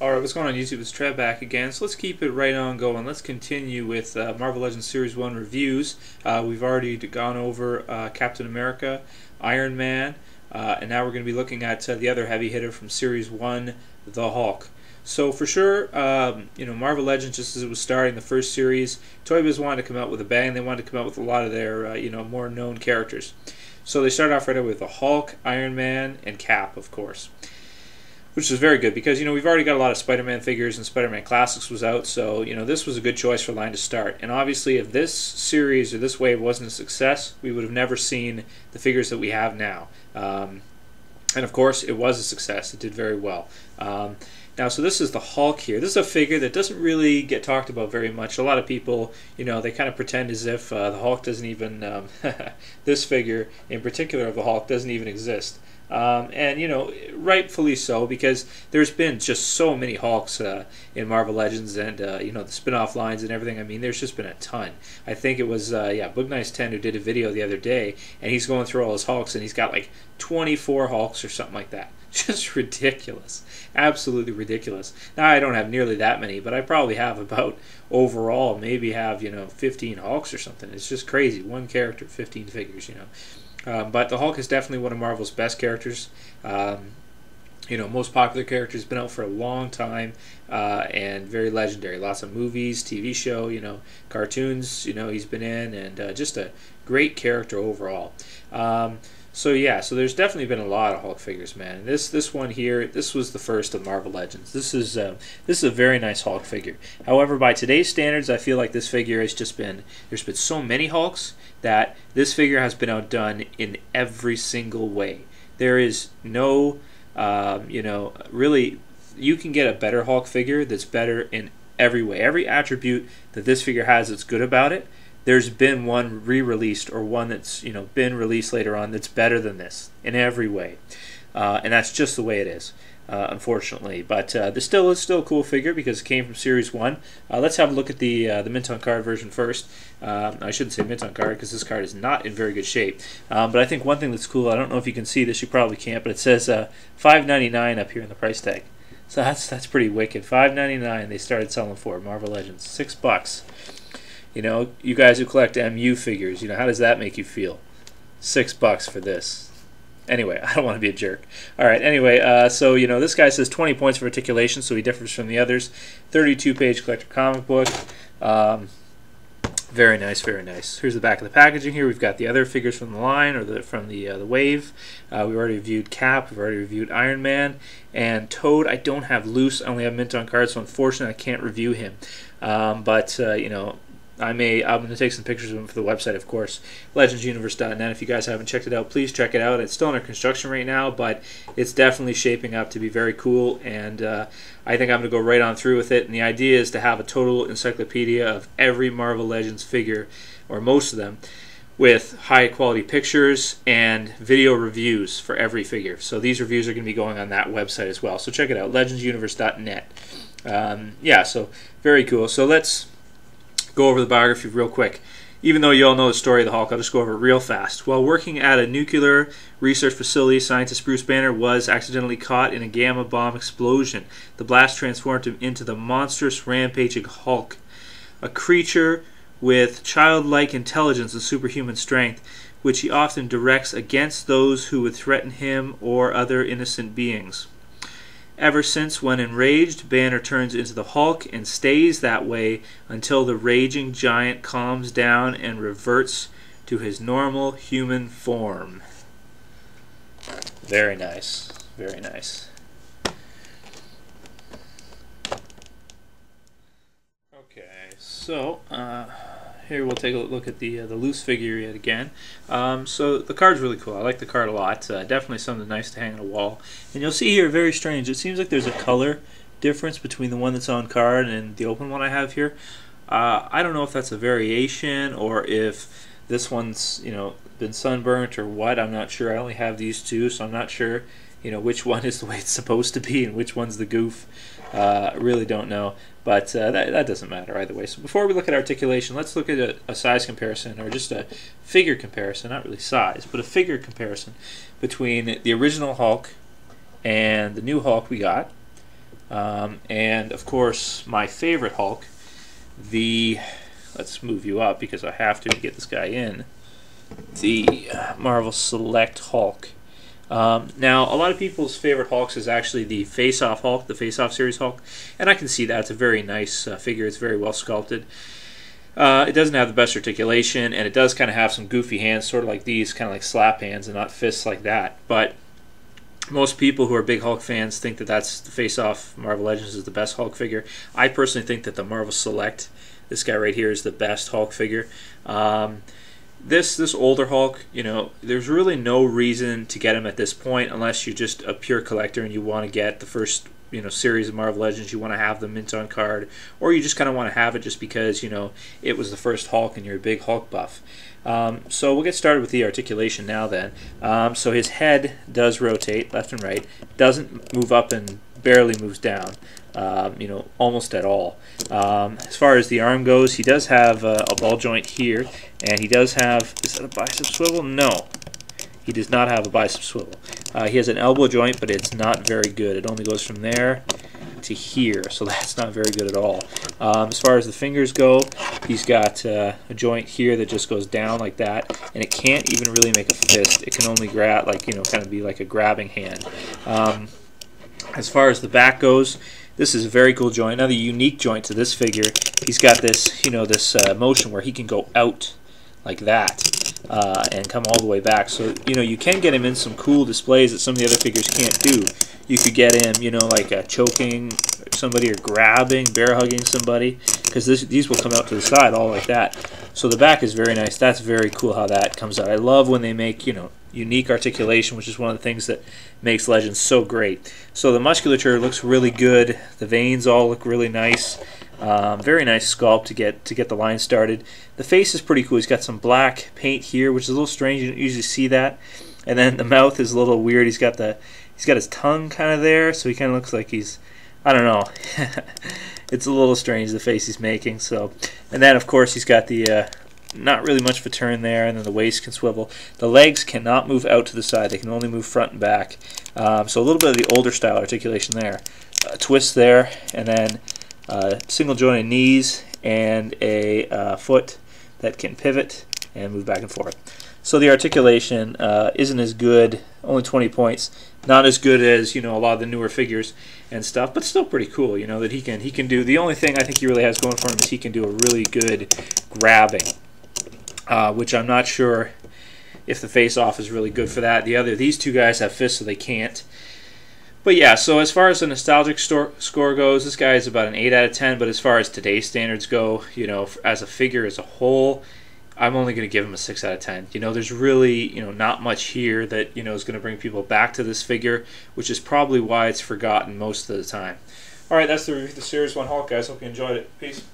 Alright, what's going on YouTube? It's Trev back again. So let's keep it right on going. Let's continue with Marvel Legends Series 1 reviews. We've already gone over Captain America, Iron Man, and now we're going to be looking at the other heavy hitter from Series 1, the Hulk. So for sure, Marvel Legends, just as it was starting the first series, Toy Biz wanted to come out with a bang. They wanted to come out with a lot of their more known characters. So they started off right away with the Hulk, Iron Man, and Cap, of course. Which is very good because, we've already got a lot of Spider-Man figures and Spider-Man Classics was out, so, this was a good choice for line to start. And obviously, if this series or this wave wasn't a success, we would have never seen the figures that we have now. And of course, it was a success. It did very well. Now, so this is the Hulk here. This is a figure that doesn't really get talked about very much. A lot of people, they kind of pretend as if the Hulk doesn't even, this figure in particular of the Hulk doesn't even exist. And rightfully so, because there's been just so many Hulks in Marvel Legends and the spin-off lines and everything. I mean, there's just been a ton. I think it was Boognice10 who did a video the other day, and he's going through all his Hulks, and he's got like 24 Hulks or something like that. Just ridiculous, absolutely ridiculous. Now I don't have nearly that many, but I probably have about overall maybe have 15 Hulks or something. It's just crazy. One character, 15 figures. But the Hulk is definitely one of Marvel's best characters. Most popular character, has been out for a long time and very legendary. Lots of movies, TV show, cartoons, he's been in, and just a great character overall. So there's definitely been a lot of Hulk figures, man. This one here, this was the first of Marvel Legends. This is a very nice Hulk figure. However, by today's standards, I feel like this figure has just been, there's been so many Hulks that this figure has been outdone in every single way. There is no, really, you can get a better Hulk figure that's better in every way. Every attribute that this figure has that's good about it, there's been one re-released or one that's been released later on that's better than this in every way, and that's just the way it is, unfortunately. But this still is a cool figure because it came from Series 1. Let's have a look at the mint on card version first. I shouldn't say mint on card because this card is not in very good shape. But I think one thing that's cool, I don't know if you can see this, you probably can't, but it says $5.99 up here in the price tag. So that's pretty wicked. $5.99 they started selling for Marvel Legends. $6. You guys who collect MU figures, how does that make you feel? $6 for this. Anyway, I don't want to be a jerk. All right, anyway, so, this guy says 20 points for articulation, so he differs from the others. 32-page collector comic book. Very nice, very nice. Here's the back of the packaging here. We've got the other figures from the line, or from the wave. We already reviewed Cap. We've already reviewed Iron Man. And Toad, I don't have loose. I only have mint on card, so unfortunately I can't review him. But I'm going to take some pictures of them for the website, of course, legendsuniverse.net. If you guys haven't checked it out, please check it out. It's still under construction right now, but it's definitely shaping up to be very cool, and I think I'm going to go right on through with it. And the idea is to have a total encyclopedia of every Marvel Legends figure, or most of them, with high-quality pictures and video reviews for every figure. So these reviews are going to be going on that website as well. So check it out, legendsuniverse.net. So very cool. So let's go over the biography real quick. Even though you all know the story of the Hulk, I'll just go over it real fast. While working at a nuclear research facility, scientist Bruce Banner was accidentally caught in a gamma bomb explosion. The blast transformed him into the monstrous, rampaging Hulk, a creature with childlike intelligence and superhuman strength, which he often directs against those who would threaten him or other innocent beings. Ever since, when enraged, Banner turns into the Hulk and stays that way until the raging giant calms down and reverts to his normal human form. Very nice. Very nice. Okay, so here we'll take a look at the loose figure yet again. So the card's really cool. I like the card a lot. Definitely something nice to hang on a wall. And you'll see here, very strange, it seems like there's a color difference between the one that's on card and the open one I have here. I don't know if that's a variation or if this one's been sunburnt or what. I'm not sure. I only have these two, so I'm not sure which one is the way it's supposed to be and which one's the goof. I really don't know. But that doesn't matter either way. So before we look at articulation, let's look at a size comparison, or just a figure comparison, not really size, but a figure comparison between the original Hulk and the new Hulk we got. And of course, my favorite Hulk, let's move you up because I have to get this guy in, the Marvel Select Hulk. Now, a lot of people's favorite Hulks is actually the Face-Off Hulk, the Face-Off series Hulk, and I can see that. It's a very nice figure. It's very well sculpted. It doesn't have the best articulation, and it does kind of have some goofy hands, sort of like these, kind of like slap hands and not fists like that. But most people who are big Hulk fans think that that's the Face-Off Marvel Legends is the best Hulk figure. I personally think that the Marvel Select, this guy right here, is the best Hulk figure. This older Hulk, you know, there's really no reason to get him at this point unless you're just a pure collector and you want to get the first, you know, series of Marvel Legends. You want to have the mint on card, or you just kind of want to have it just because, you know, it was the first Hulk and you're a big Hulk buff. So we'll get started with the articulation now then. So his head does rotate left and right, doesn't move up and barely moves down, you know, almost at all. As far as the arm goes, he does have a ball joint here, and he does have, is that a bicep swivel? No, he does not have a bicep swivel. He has an elbow joint, but it's not very good. It only goes from there to here, so that's not very good at all. As far as the fingers go, he's got a joint here that just goes down like that, and it can't even really make a fist. It can only grab, like, you know, kind of be like a grabbing hand. As far as the back goes, this is a very cool joint. Another unique joint to this figure. He's got this, you know, this motion where he can go out like that and come all the way back. So, you know, you can get him in some cool displays that some of the other figures can't do. You could get him, you know, like choking somebody or grabbing, bear hugging somebody, because these will come out to the side all like that. So the back is very nice. That's very cool how that comes out. I love when they make, you know, unique articulation, which is one of the things that makes Legends so great. So the musculature looks really good. The veins all look really nice. Very nice sculpt to get the line started. The face is pretty cool. He's got some black paint here, which is a little strange. You don't usually see that. And then the mouth is a little weird. He's got his tongue kind of there, so he kind of looks like he's, I don't know. It's a little strange, the face he's making. So, and then of course he's got the not really much of a turn there, and then the waist can swivel. The legs cannot move out to the side. They can only move front and back. So a little bit of the older style articulation there. A twist there, and then single jointed knees and a foot that can pivot and move back and forth. So the articulation isn't as good, only 20 points. Not as good as, you know, a lot of the newer figures and stuff, but still pretty cool, you know, that he can do. The only thing I think he really has going for him is he can do a really good grabbing, which I'm not sure if the face-off is really good for that. These two guys have fists, so they can't. But yeah, so as far as the nostalgic score goes, this guy is about an 8 out of 10, but as far as today's standards go, you know, as a figure as a whole, I'm only going to give him a 6 out of 10. You know, there's really, you know, not much here that, you know, is going to bring people back to this figure, which is probably why it's forgotten most of the time. All right, that's the review of the Series 1 Hulk, guys. Hope you enjoyed it. Peace.